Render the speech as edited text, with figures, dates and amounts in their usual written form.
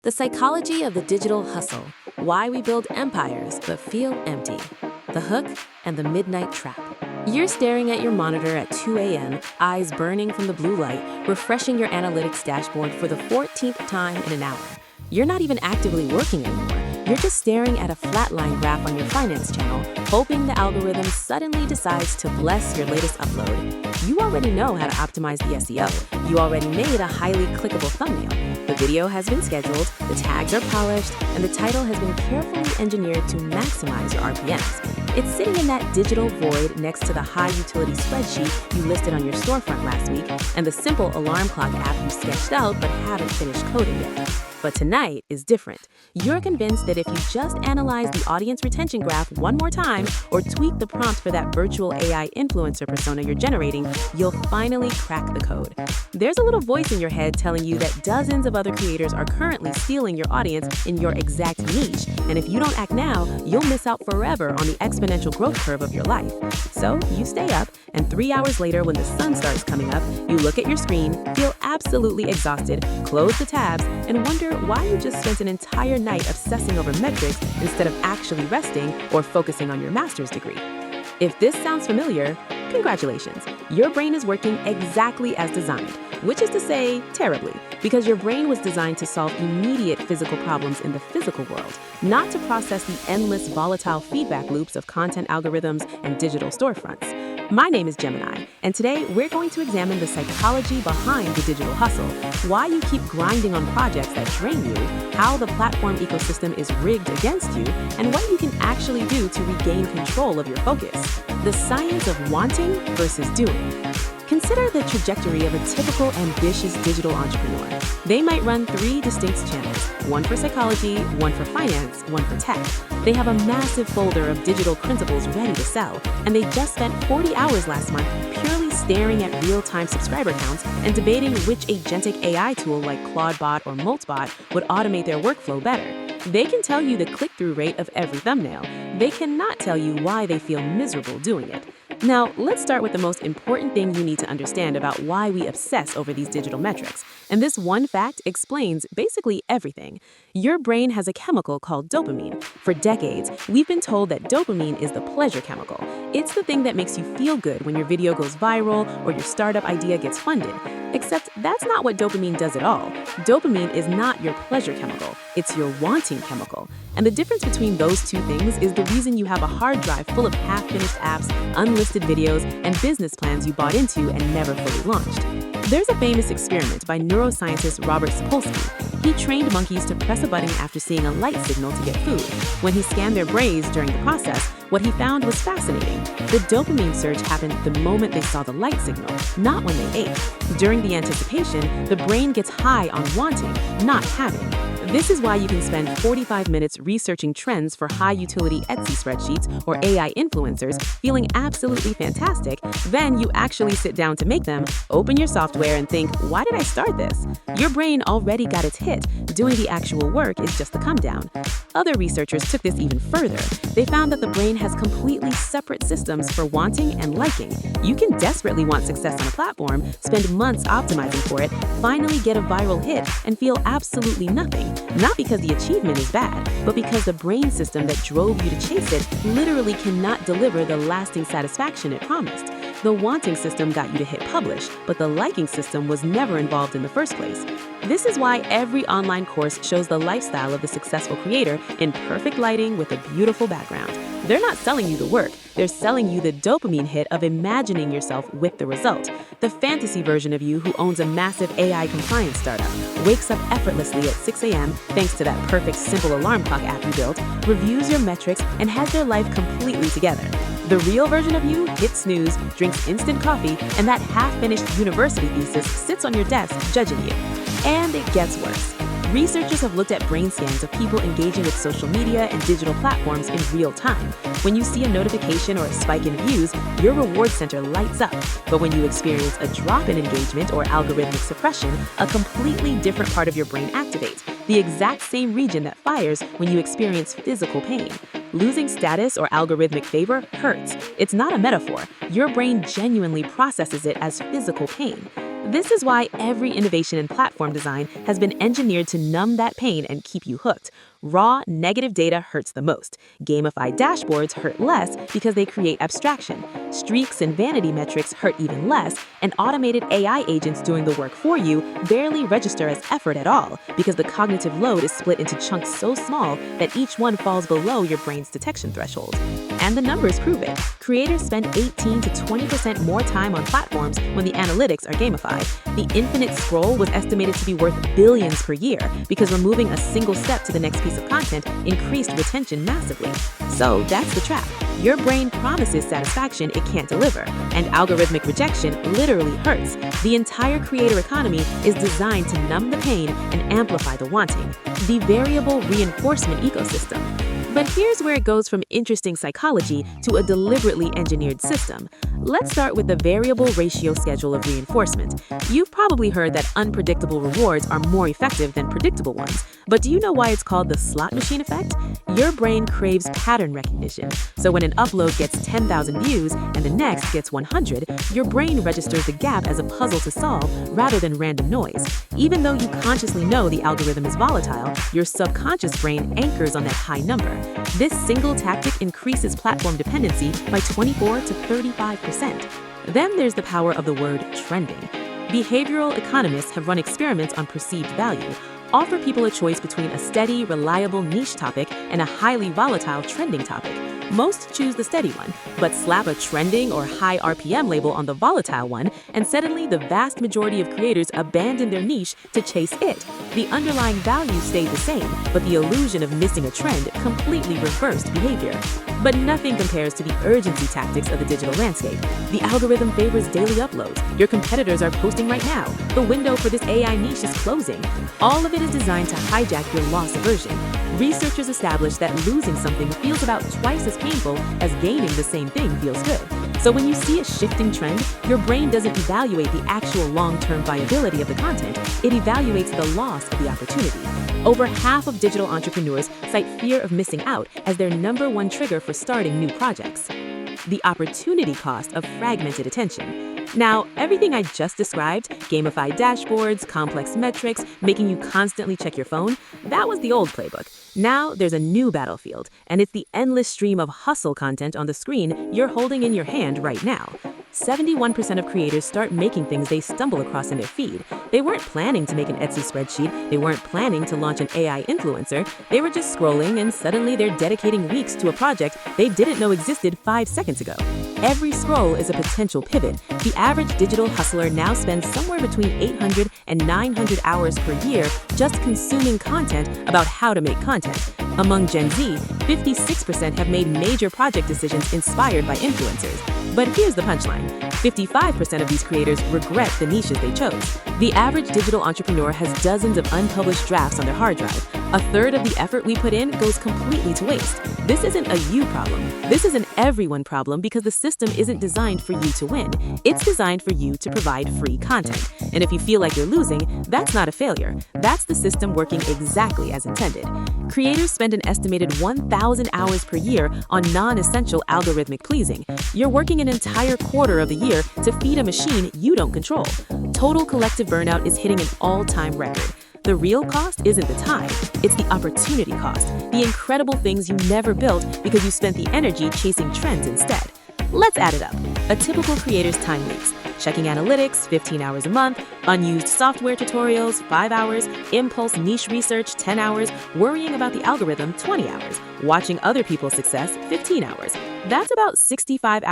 The psychology of the digital hustle. Why we build empires but feel empty. The hook and the midnight trap. You're staring at your monitor at 2 a.m., eyes burning from the blue light, refreshing your analytics dashboard for the 14th time in an hour. You're not even actively working anymore. You're just staring at a flatline graph on your finance channel, hoping the algorithm suddenly decides to bless your latest upload. You already know how to optimize the SEO. You already made a highly clickable thumbnail. The video has been scheduled, the tags are polished, and the title has been carefully engineered to maximize your RPMs. It's sitting in that digital void next to the high-utility spreadsheet you listed on your storefront last week and the simple alarm clock app you sketched out but haven't finished coding yet. But tonight is different. You're convinced that if you just analyze the audience retention graph one more time or tweak the prompt for that virtual AI influencer persona you're generating, you'll finally crack the code. There's a little voice in your head telling you that dozens of other creators are currently stealing your audience in your exact niche, and if you don't act now, you'll miss out forever on the exponential growth curve of your life. So you stay up, and 3 hours later when the sun starts coming up, you look at your screen, feel absolutely exhausted, close the tabs, and wonder why you just spent an entire night obsessing over metrics instead of actually resting or focusing on your master's degree. If this sounds familiar, congratulations. Your brain is working exactly as designed, which is to say, terribly, because your brain was designed to solve immediate physical problems in the physical world, not to process the endless volatile feedback loops of content algorithms and digital storefronts. My name is Gemini, and today we're going to examine the psychology behind the digital hustle, why you keep grinding on projects that drain you, how the platform ecosystem is rigged against you, and what you can actually do to regain control of your focus. The science of wanting versus doing. Consider the trajectory of a typical ambitious digital entrepreneur. They might run 3 distinct channels, one for psychology, one for finance, one for tech. They have a massive folder of digital principles ready to sell, and they just spent 40 hours last month purely staring at real-time subscriber counts and debating which agentic AI tool like Claudebot or Moltbot would automate their workflow better. They can tell you the click-through rate of every thumbnail. They cannot tell you why they feel miserable doing it. Now, let's start with the most important thing you need to understand about why we obsess over these digital metrics. And this one fact explains basically everything. Your brain has a chemical called dopamine. For decades, we've been told that dopamine is the pleasure chemical. It's the thing that makes you feel good when your video goes viral or your startup idea gets funded. Except that's not what dopamine does at all. Dopamine is not your pleasure chemical. It's your wanting chemical. And the difference between those two things is the reason you have a hard drive full of half-finished apps, unlisted videos, and business plans you bought into and never fully launched. There's a famous experiment by neuroscientist Robert Sapolsky. He trained monkeys to press a button after seeing a light signal to get food. When he scanned their brains during the process, what he found was fascinating. The dopamine surge happened the moment they saw the light signal, not when they ate. During the anticipation, the brain gets high on wanting, not having. This is why you can spend 45 minutes researching trends for high-utility Etsy spreadsheets or AI influencers, feeling absolutely fantastic. Then you actually sit down to make them, open your software, and think, why did I start this? Your brain already got its hit. Doing the actual work is just the come down. Other researchers took this even further. They found that the brain has completely separate systems for wanting and liking. You can desperately want success on a platform, spend months optimizing for it, finally get a viral hit, and feel absolutely nothing. Not because the achievement is bad, but because the brain system that drove you to chase it literally cannot deliver the lasting satisfaction it promised. The wanting system got you to hit publish, but the liking system was never involved in the first place. This is why every online course shows the lifestyle of the successful creator in perfect lighting with a beautiful background. They're not selling you the work, they're selling you the dopamine hit of imagining yourself with the result. The fantasy version of you who owns a massive AI compliance startup, wakes up effortlessly at 6 a.m. thanks to that perfect simple alarm clock app you built, reviews your metrics, and has their life completely together. The real version of you hits snooze, drinks instant coffee, and that half-finished university thesis sits on your desk judging you. And it gets worse. Researchers have looked at brain scans of people engaging with social media and digital platforms in real time. When you see a notification or a spike in views, your reward center lights up. But when you experience a drop in engagement or algorithmic suppression, a completely different part of your brain activates, the exact same region that fires when you experience physical pain. Losing status or algorithmic favor hurts. It's not a metaphor. Your brain genuinely processes it as physical pain. This is why every innovation in platform design has been engineered to numb that pain and keep you hooked. Raw, negative data hurts the most. Gamified dashboards hurt less because they create abstraction. Streaks and vanity metrics hurt even less, and automated AI agents doing the work for you barely register as effort at all because the cognitive load is split into chunks so small that each one falls below your brain's detection threshold. And the numbers prove it. Creators spend 18 to 20% more time on platforms when the analytics are gamified. The infinite scroll was estimated to be worth billions per year because removing a single step to the next piece of content increased retention massively. So that's the trap. Your brain promises satisfaction it can't deliver, and algorithmic rejection literally hurts. The entire creator economy is designed to numb the pain and amplify the wanting. The variable reinforcement ecosystem. But here's where it goes from interesting psychology to a deliberately engineered system. Let's start with the variable ratio schedule of reinforcement. You've probably heard that unpredictable rewards are more effective than predictable ones. But do you know why it's called the slot machine effect? Your brain craves pattern recognition. So when an upload gets 10,000 views and the next gets 100, your brain registers the gap as a puzzle to solve rather than random noise. Even though you consciously know the algorithm is volatile, your subconscious brain anchors on that high number. This single tactic increases platform dependency by 24 to 35%. Then there's the power of the word trending. Behavioral economists have run experiments on perceived value. Offer people a choice between a steady, reliable niche topic and a highly volatile trending topic. Most choose the steady one, but slap a trending or high RPM label on the volatile one, and suddenly the vast majority of creators abandon their niche to chase it. The underlying value stayed the same, but the illusion of missing a trend completely reversed behavior. But nothing compares to the urgency tactics of the digital landscape. The algorithm favors daily uploads. Your competitors are posting right now. The window for this AI niche is closing. All of it is designed to hijack your loss aversion. Researchers established that losing something feels about twice as painful as gaining the same thing feels good. So when you see a shifting trend, your brain doesn't evaluate the actual long-term viability of the content, it evaluates the loss of the opportunity. Over half of digital entrepreneurs cite fear of missing out as their #1 trigger for starting new projects. The opportunity cost of fragmented attention. Now, everything I just described, gamified dashboards, complex metrics, making you constantly check your phone, that was the old playbook. Now there's a new battlefield, and it's the endless stream of hustle content on the screen you're holding in your hand right now. 71% of creators start making things they stumble across in their feed. They weren't planning to make an Etsy spreadsheet, they weren't planning to launch an AI influencer, they were just scrolling and suddenly they're dedicating weeks to a project they didn't know existed 5 seconds ago. Every scroll is a potential pivot. The average digital hustler now spends somewhere between 800 and 900 hours per year just consuming content about how to make content. Among Gen Z, 56% have made major project decisions inspired by influencers. But here's the punchline. 55% of these creators regret the niches they chose. The average digital entrepreneur has dozens of unpublished drafts on their hard drive. A third of the effort we put in goes completely to waste. This isn't a you problem. This is an everyone problem because the system isn't designed for you to win. It's designed for you to provide free content. And if you feel like you're losing, that's not a failure. That's the system working exactly as intended. Creators spend an estimated 1,000 hours per year on non-essential algorithmic pleasing. You're working an entire quarter of the year to feed a machine you don't control. Total collective burnout is hitting an all-time record. The real cost isn't the time, it's the opportunity cost, the incredible things you never built because you spent the energy chasing trends instead. Let's add it up. A typical creator's time leaks: checking analytics, 15 hours a month, unused software tutorials, 5 hours, impulse niche research, 10 hours, worrying about the algorithm, 20 hours, watching other people's success, 15 hours. That's about 65 hours.